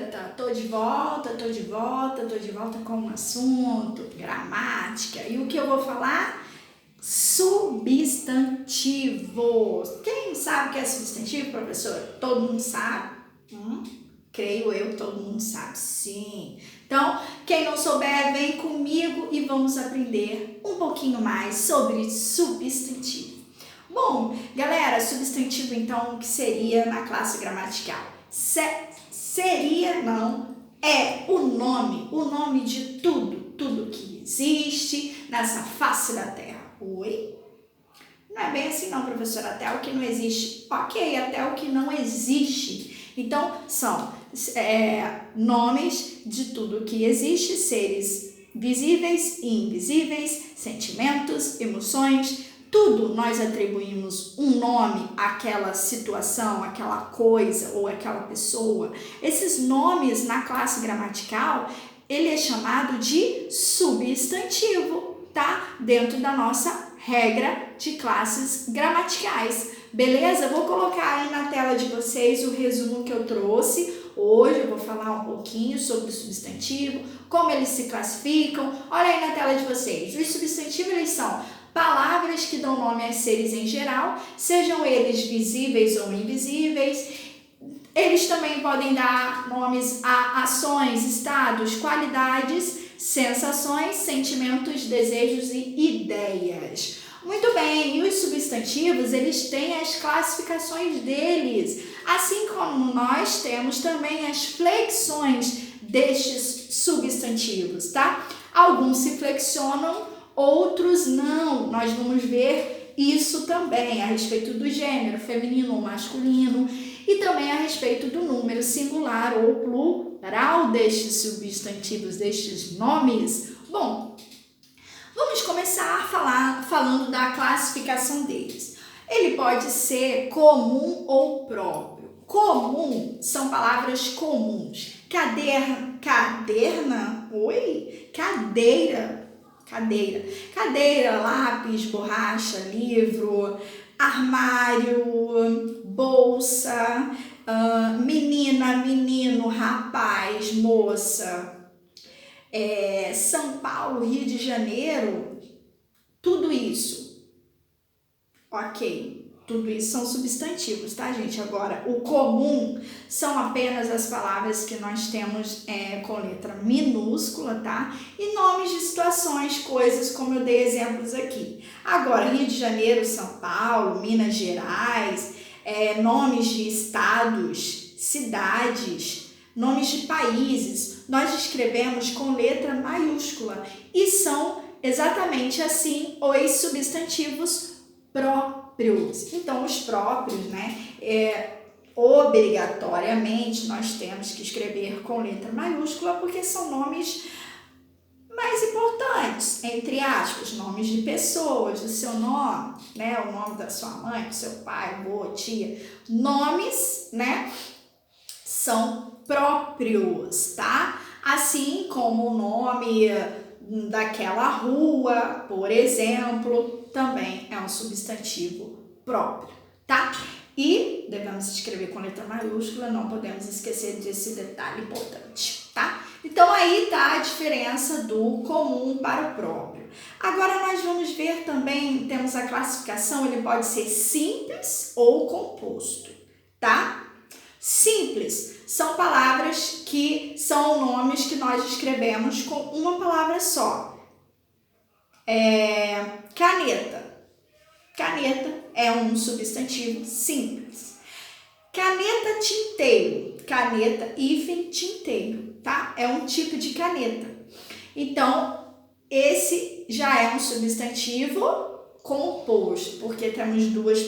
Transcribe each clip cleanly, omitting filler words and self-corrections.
vinheta. Tô de volta com um assunto, gramática. E o que eu vou falar? Substantivos. Quem não sabe o que é substantivo, professora? Todo mundo sabe? Creio eu, todo mundo sabe, sim. Então, quem não souber, vem comigo e vamos aprender um pouquinho mais sobre substantivo. Bom, galera, substantivo, então, o que seria na classe gramatical? É o nome de tudo que existe nessa face da Terra. Oi? Não é bem assim não, professora, até o que não existe. Ok, até o que não existe. Então, são nomes de tudo que existe, seres visíveis e invisíveis, sentimentos, emoções, tudo nós atribuímos um nome àquela situação, àquela coisa ou àquela pessoa. Esses nomes na classe gramatical, ele é chamado de substantivo, tá? Dentro da nossa regra de classes gramaticais. Beleza? Vou colocar aí na tela de vocês o resumo que eu trouxe. Hoje eu vou falar um pouquinho sobre o substantivo, como eles se classificam. Olha aí na tela de vocês. Os substantivos, eles são palavras que dão nome a seres em geral, sejam eles visíveis ou invisíveis. Eles também podem dar nomes a ações, estados, qualidades, sensações, sentimentos, desejos e ideias. Muito bem, e os substantivos, eles têm as classificações deles, assim como nós temos também as flexões destes substantivos, tá? Alguns se flexionam, outros não. Nós vamos ver isso também a respeito do gênero, feminino ou masculino, e também a respeito do número singular ou plural destes substantivos, destes nomes. Bom, vamos começar falando da classificação deles. Ele pode ser comum ou próprio. Comum são palavras comuns. Cadeira, lápis, borracha, livro, armário, bolsa, menina, menino, rapaz, moça. São Paulo, Rio de Janeiro, tudo isso. Ok, tudo isso são substantivos, tá, gente? Agora, o comum são apenas as palavras que nós temos com letra minúscula, tá? E nomes de situações, coisas, como eu dei exemplos aqui. Agora, Rio de Janeiro, São Paulo, Minas Gerais, nomes de estados, cidades, nomes de países, nós escrevemos com letra maiúscula e são exatamente assim os substantivos próprios. Então, os próprios, obrigatoriamente nós temos que escrever com letra maiúscula porque são nomes mais importantes, entre aspas, nomes de pessoas, do seu nome, o nome da sua mãe, do seu pai, avô, tia. Nomes, são próprios, tá? Assim como o nome daquela rua, por exemplo, também é um substantivo próprio, tá? E devemos escrever com letra maiúscula, não podemos esquecer desse detalhe importante, tá? Então aí tá a diferença do comum para o próprio. Agora nós vamos ver também, temos a classificação, ele pode ser simples ou composto, tá? Simples são palavras que são nomes que nós escrevemos com uma palavra só. Caneta. Caneta é um substantivo simples. Caneta tinteiro. Caneta hífen tinteiro, tá? É um tipo de caneta. Então, esse já é um substantivo composto, porque temos duas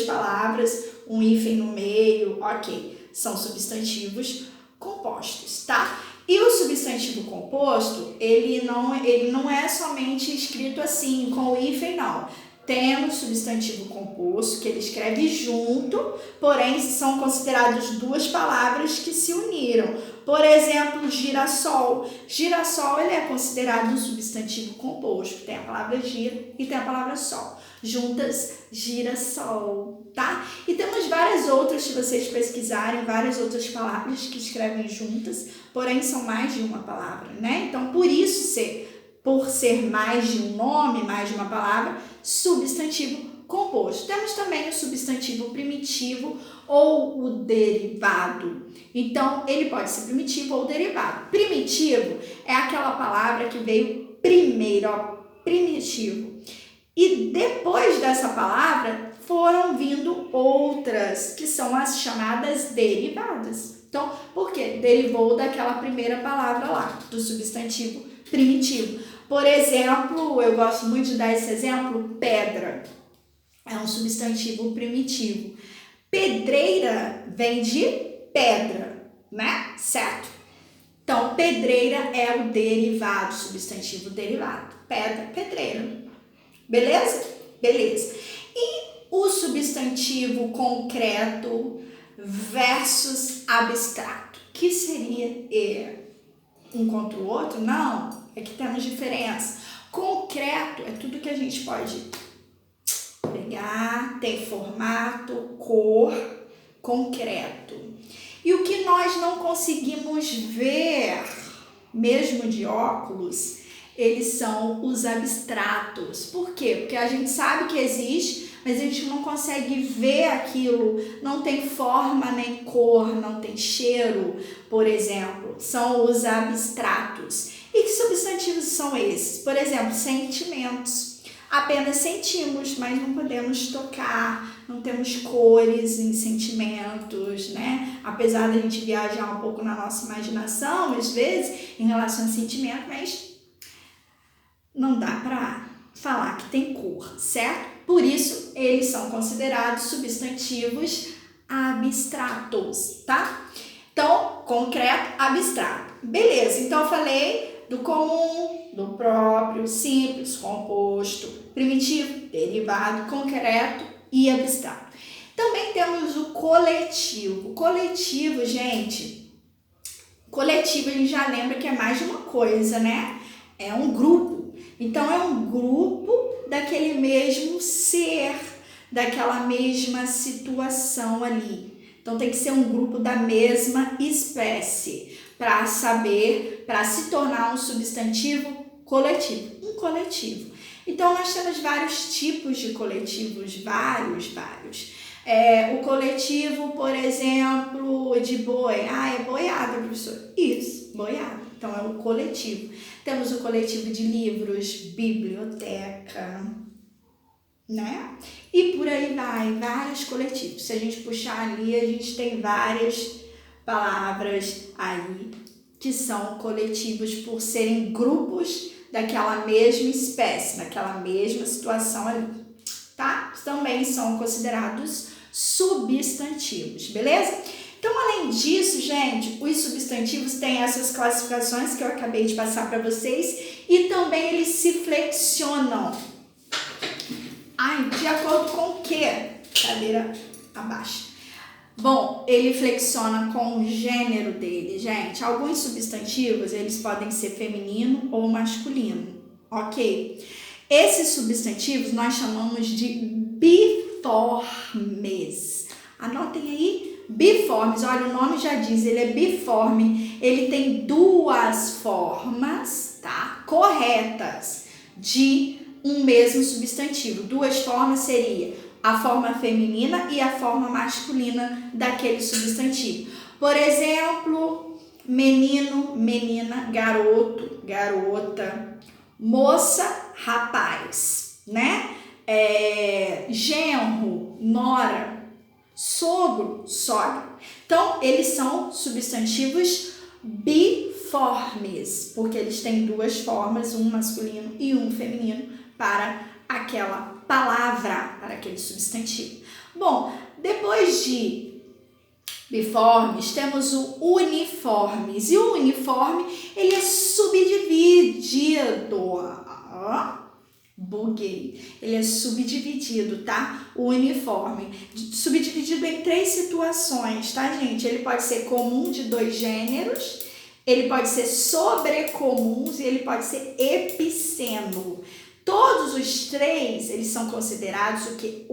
palavras, um hífen no meio, ok. São substantivos compostos, tá? E o substantivo composto, ele não é somente escrito assim, com o hífen, não. Temos substantivo composto, que ele escreve junto, porém são considerados duas palavras que se uniram. Por exemplo, girassol. Girassol, ele é considerado um substantivo composto. Tem a palavra gira e tem a palavra sol. juntas, girassol, tá? E temos várias outras, se vocês pesquisarem, várias outras palavras que escrevem juntas, porém são mais de uma palavra, né? Então, por ser mais de um nome, mais de uma palavra, substantivo composto. Temos também o substantivo primitivo ou o derivado. Então, ele pode ser primitivo ou derivado. Primitivo é aquela palavra que veio primeiro, ó, primitivo. E depois dessa palavra foram vindo outras, que são as chamadas derivadas. Então, por quê? Derivou daquela primeira palavra lá, do substantivo primitivo. Por exemplo, eu gosto muito de dar esse exemplo, pedra. É um substantivo primitivo. Pedreira vem de pedra, né? Certo? Então, pedreira é o derivado, substantivo derivado. Pedra, pedreira. Beleza? Beleza. E o substantivo concreto versus abstrato. Que seria um contra o outro? Não, é que temos diferença. Concreto é tudo que a gente pode pegar, tem formato, cor, concreto. E o que nós não conseguimos ver, mesmo de óculos, eles são os abstratos. Por quê? Porque a gente sabe que existe, mas a gente não consegue ver aquilo, não tem forma nem cor, não tem cheiro, por exemplo. São os abstratos. E que substantivos são esses? Por exemplo, sentimentos. Apenas sentimos, mas não podemos tocar, não temos cores em sentimentos, né? Apesar de a gente viajar um pouco na nossa imaginação, às vezes, em relação a sentimento, mas não dá para falar que tem cor, certo? Por isso, eles são considerados substantivos abstratos, tá? Então, concreto, abstrato. Beleza, então eu falei do comum, do próprio, simples, composto, primitivo, derivado, concreto e abstrato. Também temos o coletivo. Coletivo, gente, coletivo a gente já lembra que é mais de uma coisa, né? É um grupo. Então, é um grupo daquele mesmo ser, daquela mesma situação ali. Então, tem que ser um grupo da mesma espécie para se tornar um substantivo coletivo. Um coletivo. Então, nós temos vários tipos de coletivos, vários. O coletivo, por exemplo, de boi. Ah, é boiada, professor. Isso, boiada. Então, é o coletivo. Temos o coletivo de livros, biblioteca, né? E por aí vai, vários coletivos. Se a gente puxar ali, a gente tem várias palavras aí que são coletivos por serem grupos daquela mesma espécie, daquela mesma situação ali, tá? Também são considerados substantivos, beleza? Então, além disso, gente, os substantivos têm essas classificações que eu acabei de passar para vocês e também eles se flexionam. De acordo com o quê? Cadeira abaixo. Bom, ele flexiona com o gênero dele, gente. Alguns substantivos, eles podem ser feminino ou masculino, ok? Esses substantivos nós chamamos de biformes. Anotem aí, biformes. Olha, o nome já diz, ele é biforme. Ele tem duas formas, tá? Corretas de um mesmo substantivo. Duas formas seria a forma feminina e a forma masculina daquele substantivo. Por exemplo, menino, menina, garoto, garota, moça, rapaz, né? Genro, nora, sogro, sogra. Então, eles são substantivos biformes, porque eles têm duas formas, um masculino e um feminino, para aquela palavra, para aquele substantivo. Bom, depois de biformes, temos o uniformes. E o uniforme, ele é subdividido. Buguei. Ele é subdividido, tá? O uniforme. Subdividido em 3 situações, tá, gente? Ele pode ser comum de 2 gêneros, ele pode ser sobrecomuns e ele pode ser epiceno. Todos os três, eles são considerados o que?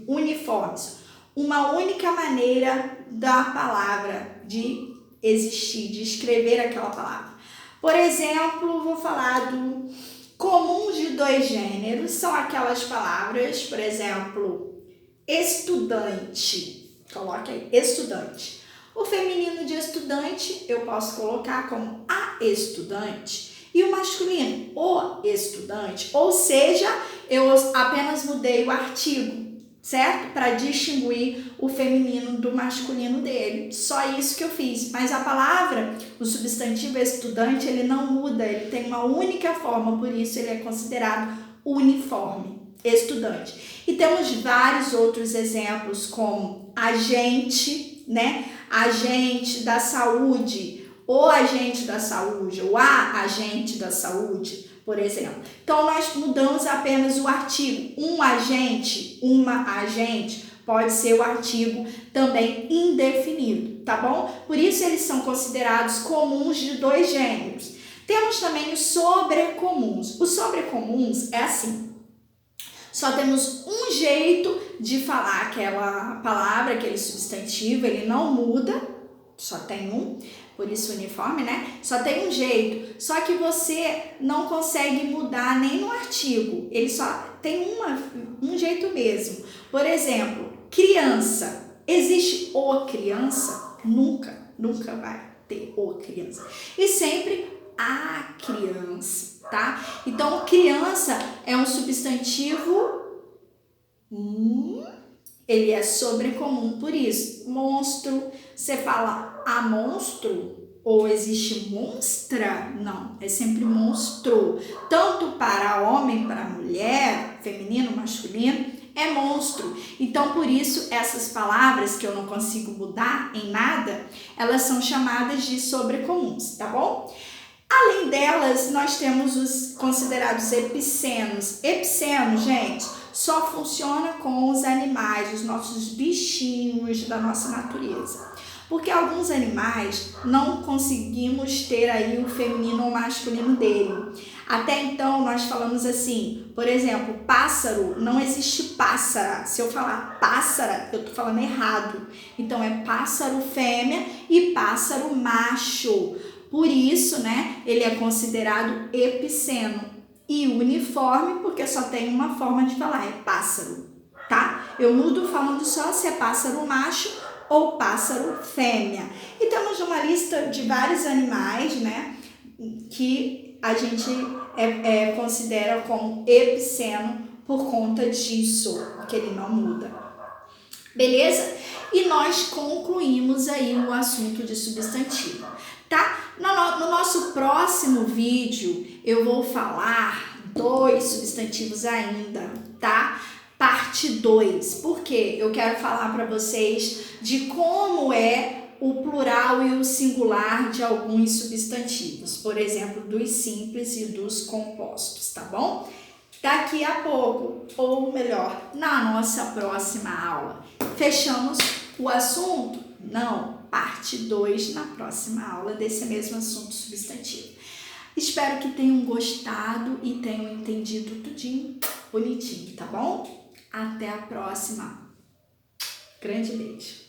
Uniformes. Uma única maneira da palavra de existir, de escrever aquela palavra. Por exemplo, vou falar do comuns de dois gêneros, são aquelas palavras, por exemplo, estudante. Coloque aí, estudante. O feminino de estudante eu posso colocar como a estudante. E o masculino, o estudante. Ou seja, eu apenas mudei o artigo, certo? Para distinguir o feminino do masculino dele. Só isso que eu fiz. Mas a palavra, o substantivo estudante, ele não muda. Ele tem uma única forma, por isso ele é considerado uniforme. Estudante. E temos vários outros exemplos, como agente, né? Agente da saúde, o agente da saúde, ou a agente da saúde, por exemplo. Então, nós mudamos apenas o artigo. Um agente, uma agente, pode ser o artigo também indefinido, tá bom? Por isso, eles são considerados comuns de dois gêneros. Temos também os sobrecomuns. Os sobrecomuns é assim. Só temos um jeito de falar aquela palavra, aquele substantivo, ele não muda, só tem um, por isso uniforme, né? Só tem um jeito, só que você não consegue mudar nem no artigo, ele só tem um jeito mesmo. Por exemplo, criança. Existe o criança? Nunca vai ter o criança. E sempre a criança, tá? Então, criança é um substantivo, ele é sobrecomum, por isso. Monstro, você fala a monstro ou existe monstra? Não, é sempre monstro. Tanto para homem, para mulher, feminino, masculino, é monstro. Então, por isso, essas palavras que eu não consigo mudar em nada, elas são chamadas de sobrecomuns, tá bom? Além delas, nós temos os considerados epicenos. Epicenos, gente, só funciona com os animais, os nossos bichinhos da nossa natureza. Porque alguns animais não conseguimos ter aí o feminino ou masculino dele. Até então, nós falamos assim, por exemplo, pássaro, não existe pássara. Se eu falar pássara, eu tô falando errado. Então, é pássaro fêmea e pássaro macho. Por isso, né, ele é considerado epiceno e uniforme porque só tem uma forma de falar, é pássaro, tá? Eu mudo falando só se é pássaro macho ou pássaro fêmea. E temos uma lista de vários animais, né, que a gente considera como epiceno por conta disso, que ele não muda. Beleza? E nós concluímos aí o assunto de substantivo, tá? No nosso próximo vídeo, eu vou falar 2 substantivos ainda, tá? Parte 2, porque eu quero falar para vocês de como é o plural e o singular de alguns substantivos, por exemplo, dos simples e dos compostos, tá bom? Daqui a pouco, ou melhor, na nossa próxima aula. Fechamos o assunto? Não, parte 2 na próxima aula desse mesmo assunto substantivo. Espero que tenham gostado e tenham entendido tudinho bonitinho, tá bom? Até a próxima. Grande beijo.